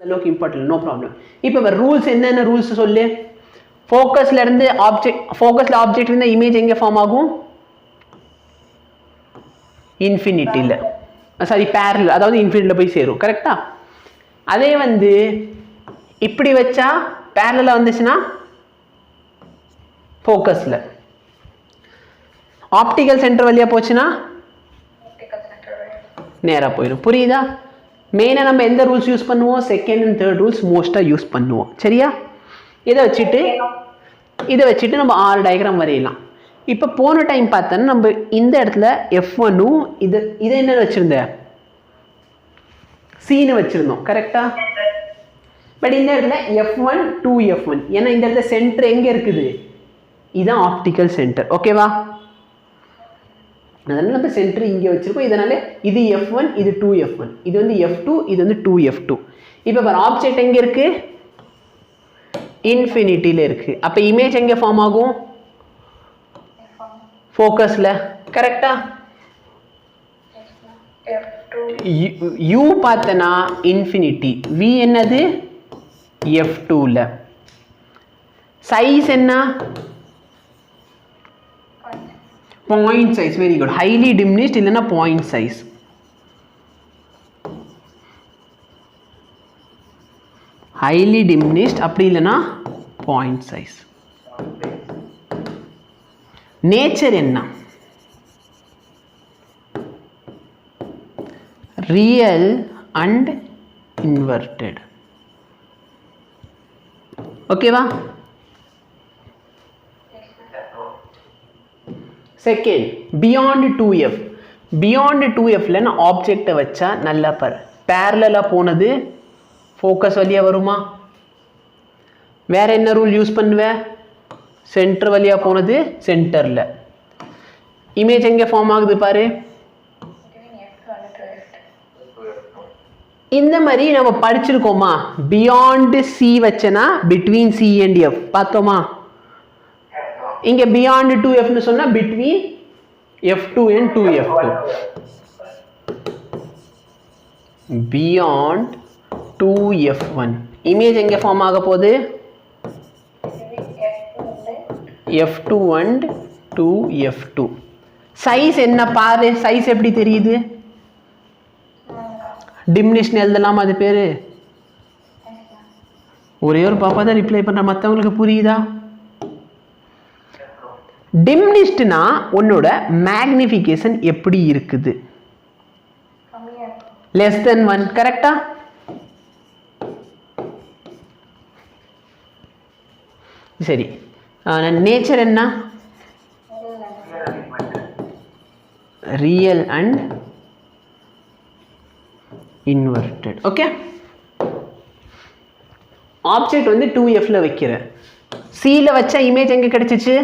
அளவுக்கு important, no problem. இப்போ rules என்னென்ன ரூல்ஸ் சொல்லு. ஃபோக்கஸ்ல இருந்து ஃபோக்கஸ்ல ஆப்ஜெக்ட் இருந்தால் இமேஜ் எங்கே ஃபார்ம் ஆகும்? இன்ஃபினிட்டியில், சாரி பேரலல், அதாவது இன்ஃபினிட்டியில் போய் சேரும். கரெக்டா? அதே இப்படி வச்சா பேரலல் வந்துச்சுன்னா ஃபோக்கஸில், ஆப்டிக்கல் சென்டர் வழியாக போச்சுன்னா நேராக போயிடும். புரியுதா? மெயினாக நம்ம எந்த ரூல்ஸ் யூஸ் பண்ணுவோம்? செகண்ட் அண்ட் தேர்ட் ரூல்ஸ் மோஸ்ட்டாக யூஸ் பண்ணுவோம். சரியா? இதை வச்சுட்டு நம்ம 6 டயக்ராம் வரையலாம். இப்போ போன டைம் பார்த்தோன்னா நம்ம இந்த இடத்துல F1ம் இதை என்ன வச்சுருந்தேன்? சீனு வச்சுருந்தோம். கரெக்டா? பட் இந்த இடத்துல F1 2F1, ஏன்னா இந்த இடத்துல சென்டர் எங்கே இருக்குது? இதுதான் ஆப்டிக்கல் சென்டர். ஓகேவா? அதனால நம்ம சென்டர் இங்கே வச்சிருக்கோம். இதனால இது F1, இது 2F1, இது F2, இது 2F2. இப்போ ஆப்ஜெக்ட் எங்கே இருக்கு? இன்ஃபினிட்டியில் இருக்கு. அப்போ இமேஜ் எங்கே ஃபார்ம் ஆகும்? ஃபோக்கஸில். கரெக்டா? U பார்த்தனா இன்ஃபினிட்டி, V என்னது? F2ல. சைஸ் என்ன? Point size. Very good. Highly diminished இல்லைன்னா பாயிண்ட் சைஸ். ஹைலி டிமினிஷ்ட் அப்படி இல்லைன்னா பாயிண்ட் சைஸ். நேச்சர் என்ன? Real and inverted. ஓகேவா? Second, beyond 2F. பியாண்ட் 2Fல நான் ஆப்ஜெக்டை வச்சா நல்லா பாரு, பேரலலாக போனது ஃபோக்கஸ் வழியாக வருமா? வேற என்ன ரூல் யூஸ் பண்ணுவேன்? சென்டர் வழியாக போனது சென்டரில். இமேஜ் எங்கே ஃபார்ம் ஆகுது பாரு. இந்த மாதிரி நம்ம படிச்சிருக்கோமா? பியாண்ட் சி வச்சனா பிட்வீன் சி அண்ட் எஃப் பார்த்தோமா? இங்க பியாண்ட் 2F னு சொன்னா between F2 and 2F2. Beyond 2F1 image எங்க ஃபார்ம் ஆக போகுது? F2 and 2F2. சைஸ் என்ன பாரு, சைஸ் எப்படி தெரியுது? டிமினிஷன் எழுதலாமா? அது பேரு ஒரே ஒரு பாப்பா தான் ரிப்ளை பண்ற, மற்றவங்களுக்கு புரியுதா? டிமினிஷ்ட்னா உன்னோட மேக்னிஃபிகேஷன் எப்படி இருக்குது? less than 1. கரெக்டா? சரி, நேச்சர் என்ன? Real and inverted. Okay, object 2Fல வைக்கிற, Cல வச்ச இமேஜ் எங்க கிடைச்சிச்சு?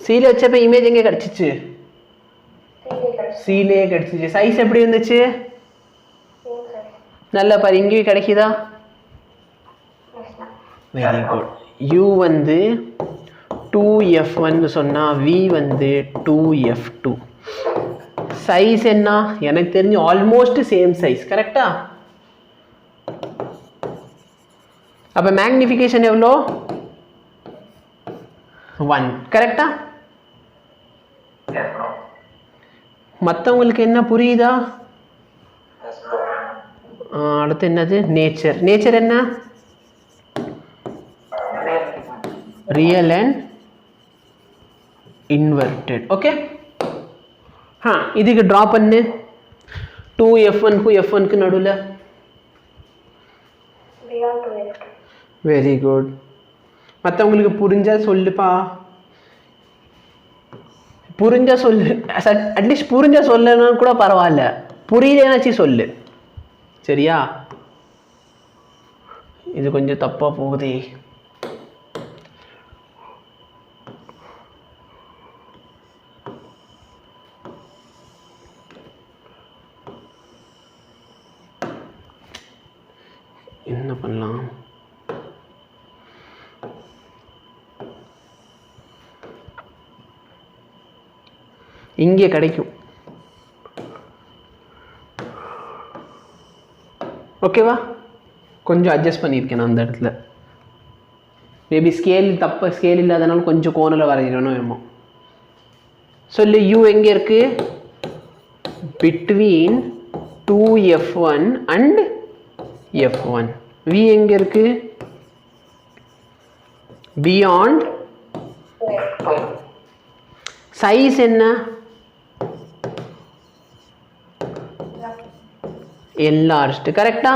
Cல வச்சப்ப இமேஜ் எங்க கிடைச்சிச்சு? Cலயே கிடைச்சிச்சு. சைஸ் எப்படி இருந்துச்சு? நல்லா பாரு, இங்கேயும் கிடைக்குதா? Very good. U 2F1 சொன்னா V 2F2. சைஸ் என்ன? எனக்கு தெரிஞ்சு ஆல்மோஸ்ட் சேம் சைஸ். கரெக்டா? அப்ப மேக்னிஃபிகேஷன் எவ்வளோ? 1. கரெக்டா? மற்றவங்களுக்கு என்ன புரியுதா? அடுத்து என்னது? நேச்சர். நேச்சர் என்ன? Real and inverted. ஓகே, இதுக்கு ட்ரா பண்ணு. 2F1க்கு F1க்கு நடுவில். Very good. மற்றவங்களுக்கு புரிஞ்சா சொல்லுப்பா. புரிஞ்சா சொல்லு, அட்லீஸ்ட் புரிஞ்சா சொல்லனா கூட பரவாயில்ல, புரியலனாச்சு சொல்லு. சரியா? இது கொஞ்சம் தப்பா போகுதே. என்ன பண்ணலாம்? இங்கே கிடைக்கும். ஓகேவா? கொஞ்சம் அட்ஜஸ்ட் பண்ணியிருக்கேன் நான் அந்த இடத்துல. மேபி ஸ்கேல் ஸ்கேல் இல்லாதனால கொஞ்சம் கோணில் வரைகிறோன்னு வேணுமோ. சொல்லு, u எங்கே இருக்கு? between 2f1 and f1. v எங்கே இருக்கு? beyond. சைஸ் என்ன? enlarged. கரெக்டா?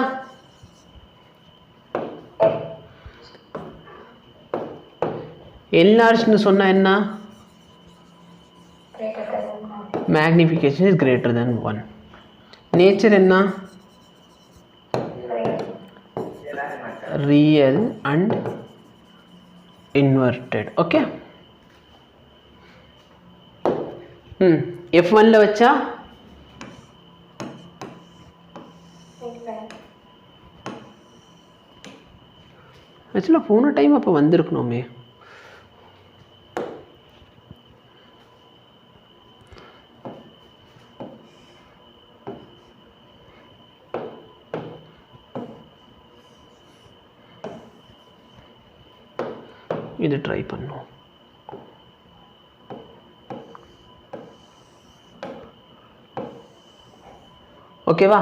enlarged சொன்னா என்ன? magnification is greater than 1. nature என்ன? real and inverted. okay. f1 ல வச்சா ஆக்சுவலா போன டைம் அப்போ வந்திருக்கணுமே. இது ட்ரை பண்ணுவோம். ஓகேவா?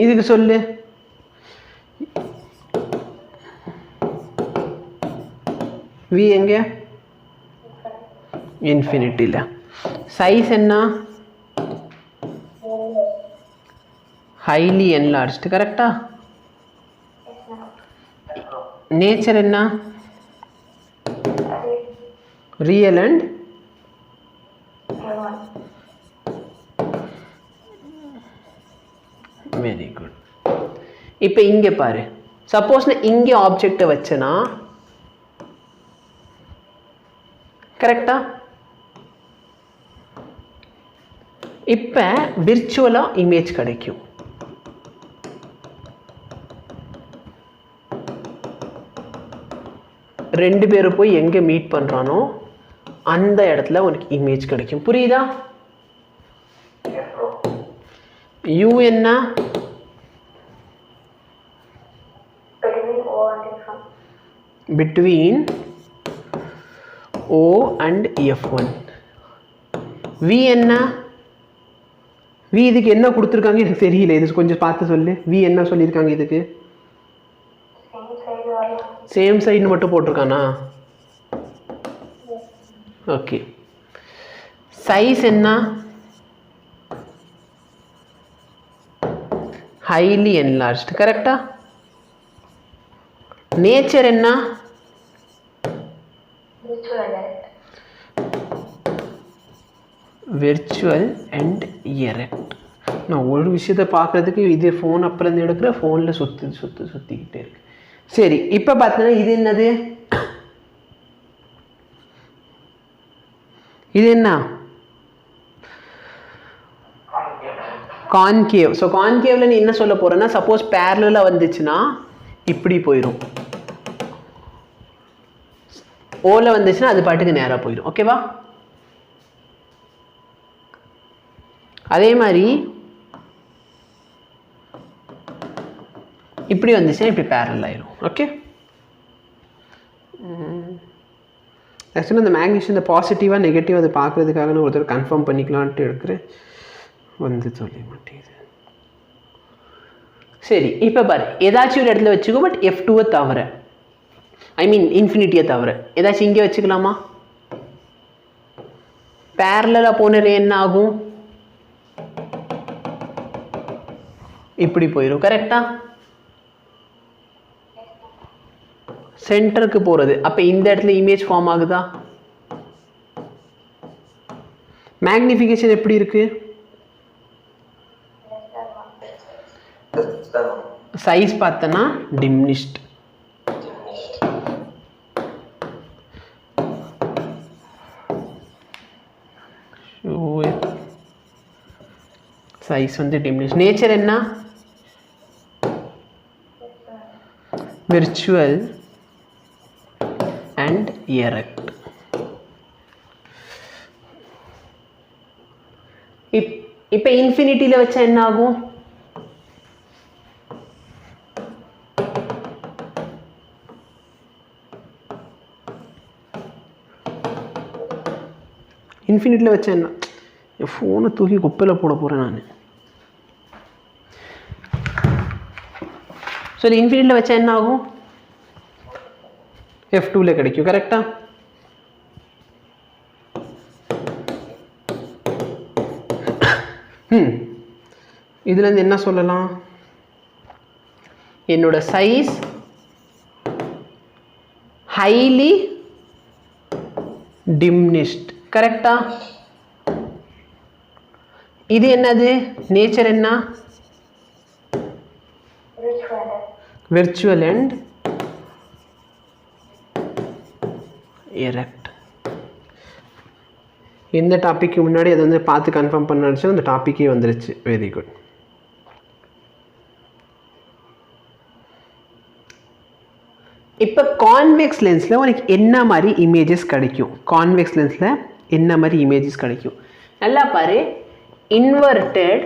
இதுக்கு சொல்லு. v எங்க? இன்ஃபினிட்டில. சைஸ் என்ன? highly enlarged. கரெக்டா? நேச்சர் என்ன? real and very good. இப்போ இங்கே பாரு, சப்போஸ் நான் இங்கே ஆப்ஜெக்டை வச்சேன்னா கரெக்டா? இப்போ விர்ச்சுவலாக இமேஜ் கிடைக்கும். ரெண்டு பேரும் போய் எங்கே மீட் பண்ணுறானோ அந்த இடத்துல உனக்கு இமேஜ் கிடைக்கும். புரியுதா? u என்ன? between o and f1. v என்ன? v இதுக்கு என்ன கொடுத்துருக்காங்க எனக்கு தெரியல. இது கொஞ்சம் பார்த்து சொல்லு. v என்ன சொல்லியிருக்காங்க இதுக்கு? சேம் சைடு மட்டும் போட்டிருக்கானா? ஓகே. சைஸ் என்ன? highly enlarged. கரெக்டா? நேச்சர் என்ன? virtual and erect. நான் ஒரு விஷயத்தை பார்க்கறதுக்கு இது ஃபோன் அப்புறம் எடுக்கிற ஃபோனில் சுற்றிக்கிட்டே இருக்கு. சரி, இப்போ பார்த்தீங்கன்னா இது என்னது? இது என்ன? கான்கேவ். ஸோ கான்கேவ்ல நீ என்ன சொல்ல போறேன்னா, சப்போஸ் பேரலா வந்துச்சுன்னா இப்படி போயிடும், ஓல வந்துச்சுன்னா அது பாட்டுக்கு நேராக போயிடும். ஓகேவா? அதே மாதிரி இப்படி வந்துச்சுன்னா இப்படி பேரல் ஆயிரும். ஓகே. ஆக்சுவலாக இந்த மேக்னீஷியம் இந்த பாசிட்டிவாக நெகட்டிவ் அதை பார்க்குறதுக்காக நான் ஒருத்தர் கன்ஃபார்ம் பண்ணிக்கலான்ட்டு எடுக்கிறேன், வந்து சொல்ல மாட்டேங்குது. சரி, இப்போ பாரு, ஏதாச்சும் ஒரு இடத்துல வச்சுக்கோ, பட் F2-வை தவிர, ஐ மீன் இன்ஃபினிட்டியை தவிர ஏதாச்சும் இங்கே வச்சுக்கலாமா? பேரலாக போன ரே என்ன ஆகும்? இப்படி போயிடும். கரெக்டா? சென்டருக்கு போகிறது. அப்போ இந்த இடத்துல இமேஜ் ஃபார்ம் ஆகுதா? மேக்னிஃபிகேஷன் எப்படி இருக்கு? சைஸ் பார்த்தனா டிமினிஷ்ட். சைஸ் வந்து டிமினிஷ்ட். நேச்சர் என்ன? virtual and erect. இப்போ இன்ஃபினிட்டியில் வச்சா என்ன ஆகும்? இன்ஃபினிட்டியில் வச்சா என்ன? என் ஃபோனை தூக்கி குப்பையில் போட போகிறேன் நான். சரி, இன்ஃபினிட்டியில் வச்சா என்ன ஆகும்? F2ல கிடைக்கும். கரெக்டா? இதுலேருந்து என்ன சொல்லலாம்? என்னோட சைஸ் ஹைலி டிமினிஷ்ட். கரெக்டா? இது என்னது? நேச்சர் என்ன? virtual and erect. இந்த டாபிக்கு முன்னாடி அதை வந்து பார்த்து கன்ஃபார்ம் பண்ணாச்சு, அந்த டாப்பிக்கே வந்துருச்சு. Very good. இப்போ கான்வெக்ஸ் லென்ஸில் உனக்கு என்ன மாதிரி இமேஜஸ் கிடைக்கும்? கான்வெக்ஸ் லென்ஸில் என்ன மாதிரி இமேஜஸ் கிடைக்கும்? நல்லா பாரு. இன்வெர்டட்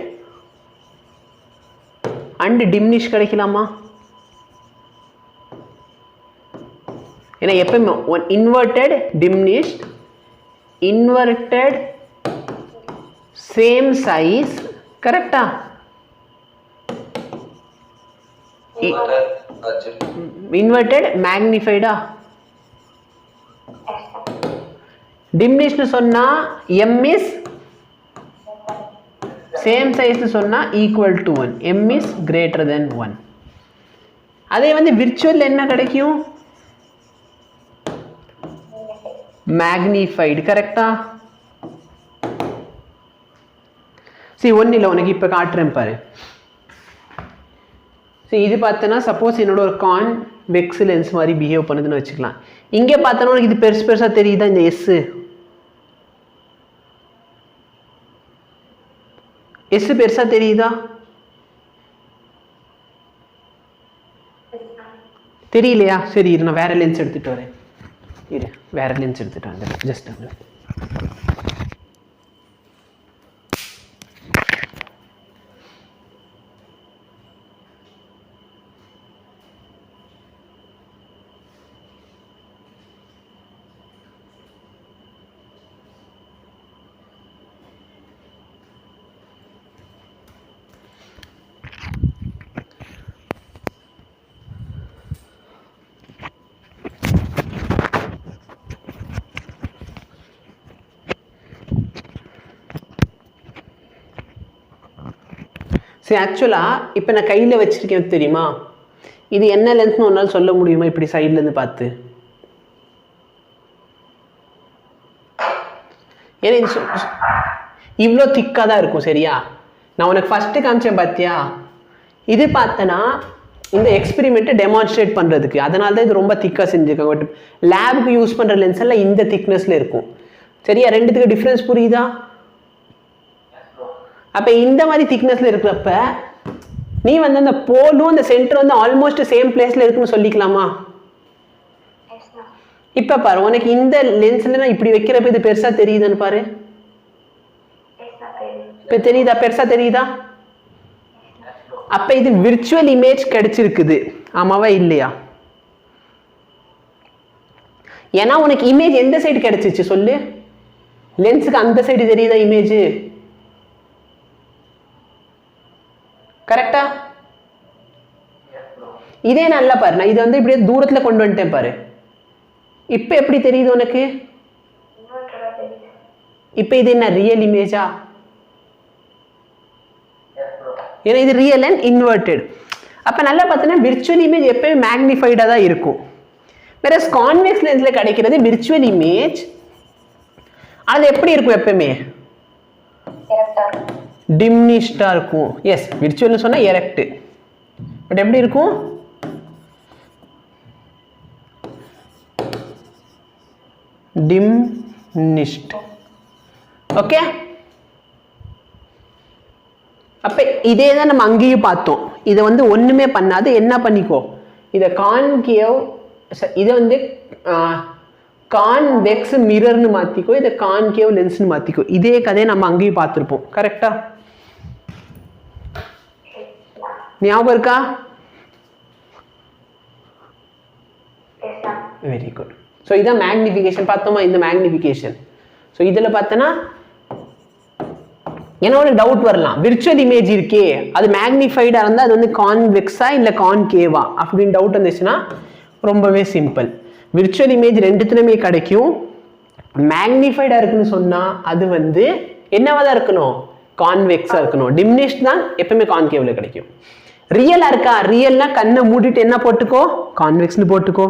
அண்ட் டிமினிஷ் கிடைக்கலாமா? ஏன்னா எப்பவுமே inverted diminished, inverted same size. கரெக்டா? இன்வெர்டட் மேக்னிஃபைடா? டிமினிஷ்னு சொன்னா m இஸ் சேம் சைஸ்னு சொன்னா equal to 1, m is greater than 1. அதே வந்து விர்ச்சுவல் என்ன கிடைக்கும்? மேக்னிஃபைடு. கரெக்டா? சரி, ஒன்றும் இல்லை, உனக்கு இப்போ காட்டுறேன் பாரு. சரி, இது பார்த்தோன்னா சப்போஸ் என்னோட ஒரு கான்வெக்ஸ் லென்ஸ் மாதிரி பிஹேவ் பண்ணுதுன்னு வச்சுக்கலாம். இங்கே பார்த்தோன்னா உனக்கு இது பெருசு பெருசாக தெரியுதா? இந்த எஸ் பெருசாக தெரியுதா? தெரியலையா? சரி, இது நான் வேற லென்ஸ் எடுத்துகிட்டு வரேன். இரு, வேற லென்ஸ் எடுத்துகிட்டு வந்துடுறேன். ஜஸ்ட் வந்து சரி, ஆக்சுவலாக இப்போ நான் கையில் வச்சுருக்கேன் தெரியுமா? இது என்ன லென்ஸ்னு ஒரு நாள் சொல்ல முடியுமா? இப்படி சைட்லேருந்து பார்த்து. ஏன்னா இவ்வளோ திக்காக தான் இருக்கும். சரியா? நான் உனக்கு ஃபஸ்ட்டு காமிச்சேன் பார்த்தியா? இது பார்த்தனா இந்த எக்ஸ்பெரிமெண்ட்டை டெமான்ஸ்ட்ரேட் பண்ணுறதுக்கு. அதனால தான் இது ரொம்ப திக்காக செஞ்சுருக்காங்க. லேபுக்கு யூஸ் பண்ணுற லென்ஸ் எல்லாம் இந்த திக்னஸில் இருக்கும். சரியா? ரெண்டுத்துக்கு டிஃப்ரென்ஸ் புரியுதா? அப்போ இந்த மாதிரி திக்னஸில் இருக்கிறப்ப நீ வந்து அந்த போலும் அந்த சென்டர் வந்து ஆல்மோஸ்ட் சேம் பிளேஸில் இருக்குன்னு சொல்லிக்கலாமா? இப்போ பாரு, உனக்கு இந்த லென்ஸ்ல நான் இப்படி வைக்கிறப்ப இது பெருசாக தெரியுதுன்னு பாரு. இப்போ தெரியுதா? பெருசாக தெரியுதா? அப்போ இது விர்ச்சுவல் இமேஜ் கிடைச்சிருக்குது. ஆமாவா இல்லையா? ஏன்னா உனக்கு இமேஜ் எந்த சைடு கிடைச்சிச்சு சொல்லு? லென்ஸுக்கு அந்த சைடு தெரியுதா இமேஜ்? கரெக்டா? இதே நல்லா பாரு, நான் இதை வந்து இப்படியே தூரத்தில் கொண்டு வந்துட்டேன் பாரு. இப்போ எப்படி தெரியுது உனக்கு? இப்போ இது என்ன ரியல் இமேஜா? ஏன்னா இது ரியல் அண்ட் இன்வெர்டட். அப்போ நல்லா பார்த்தோன்னா விர்ச்சுவல் இமேஜ் எப்பவுமே மேக்னிஃபைடாக தான் இருக்கும். வேற கான்வெக்ஸ் லென்ஸில் கிடைக்கிறது விர்ச்சுவல் இமேஜ். அது எப்படி இருக்கும்? எப்பவுமே டிமினிஷ்டா இருக்கும். எஸ், விர்ச்சுவல்னு சொன்னா எரெக்ட். பட் எப்படி இருக்கும்? டிமினிஷ்ட். ஓகே. அப்ப இதே தான் நம்ம அங்கேயும் பார்த்தோம். இதை வந்து ஒண்ணுமே பண்ணாது. என்ன பண்ணிக்கோ, இதை கான்கேவ், இதை வந்து கான்வெக்ஸ் மிரர்னு மாத்திக்கோ, இதை கான்கேவ் லென்ஸ்னு மாத்திக்கோ. இதே கதையை நம்ம அங்கேயும் பார்த்துருப்போம். கரெக்டா? ஞாபகம் இருக்கா? Very good. ஸோ இதான் மேக்னிஃபிகேஷன் பார்த்தோமா, இந்த மேக்னிஃபிகேஷன். ஸோ இதில் பார்த்தோன்னா என்ன ஒரு டவுட் வரலாம், விர்ச்சுவல் இமேஜ் இருக்கே அது மேக்னிஃபைடாக இருந்தால் அது வந்து கான்வெக்ஸா இல்லை கான்கேவா அப்படின்னு டவுட் இருந்துச்சுன்னா ரொம்பவே சிம்பிள். விர்ச்சுவல் இமேஜ் ரெண்டுத்துலையுமே கிடைக்கும். மேக்னிஃபைடாக இருக்குன்னு சொன்னால் அது வந்து என்னவா தான் இருக்கணும், கான்வெக்ஸாக இருக்கணும். டிமினிஷ் தான் எப்பவுமே கான்கேவில் கிடைக்கும். ரியலாக இருக்கா, ரியல்னா கண்ணை மூடிட்டு என்ன போட்டுக்கோ, கான்வெக்ஸ்னு போட்டுக்கோ.